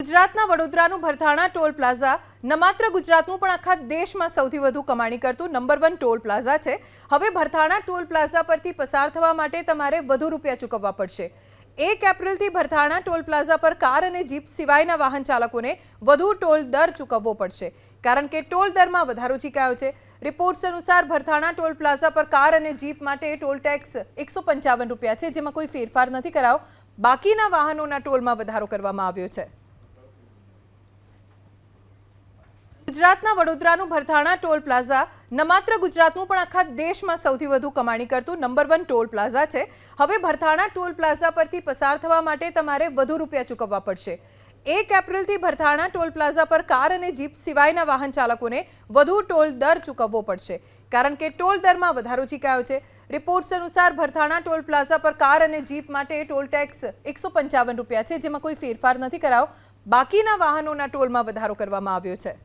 ગુજરાતના વડોદરાનું Bharthana toll plaza ન માત્ર ગુજરાતનું પણ આખા દેશમાં સૌથી વધુ કમાણી કરતું નંબર 1 ટોલ પ્લાઝા છે। હવે ભરથાણા ટોલ પ્લાઝા પરથી પસાર થવા માટે તમારે વધુ રૂપિયા ચૂકવવા પડશે। 1 એપ્રિલથી ભરથાણા ટોલ પ્લાઝા પર કાર અને જીપ સિવાયના વાહન ચાલકોને વધુ ટોલ દર ચૂકવવો પડશે, કારણ કે ટોલ દરમાં વધારો ઝીકાયો છે। રિપોર્ટ્સ અનુસાર ભરથાણા ટોલ પ્લાઝા પર કાર અને જીપ માટે ટોલ ટેક્સ 155 રૂપિયા છે, જેમાં કોઈ ફેરફાર નથી કરાયો। બાકીના વાહનોના ટોલમાં વધારો કરવામાં આવ્યો છે। ગુજરાતના વડોદરાનું ભરથાણા ટોલ પ્લાઝા ન માત્ર ગુજરાતનું પણ આખા દેશમાં સૌથી વધુ કમાણી કરતું નંબર 1 ટોલ પ્લાઝા છે। હવે ભરથાણા ટોલ પ્લાઝા પરથી પસાર થવા માટે તમારે વધુ રૂપિયા ચૂકવવા પડશે। 1 એપ્રિલથી ભરથાણા ટોલ પ્લાઝા પર કાર અને જીપ સિવાયના વાહન ચાલકોને વધુ ટોલ દર ચૂકવવો પડશે, કારણ કે ટોલ દરમાં વધારો ઝીકાયો છે। રિપોર્ટ્સ અનુસાર ભરથાણા ટોલ પ્લાઝા પર કાર અને જીપ માટે ટોલ ટેક્સ 155 રૂપિયા છે, જેમાં કોઈ ફેરફાર નથી કરાયો। બાકીના વાહનોના ટોલમાં વધારો કરવામાં આવ્યો છે।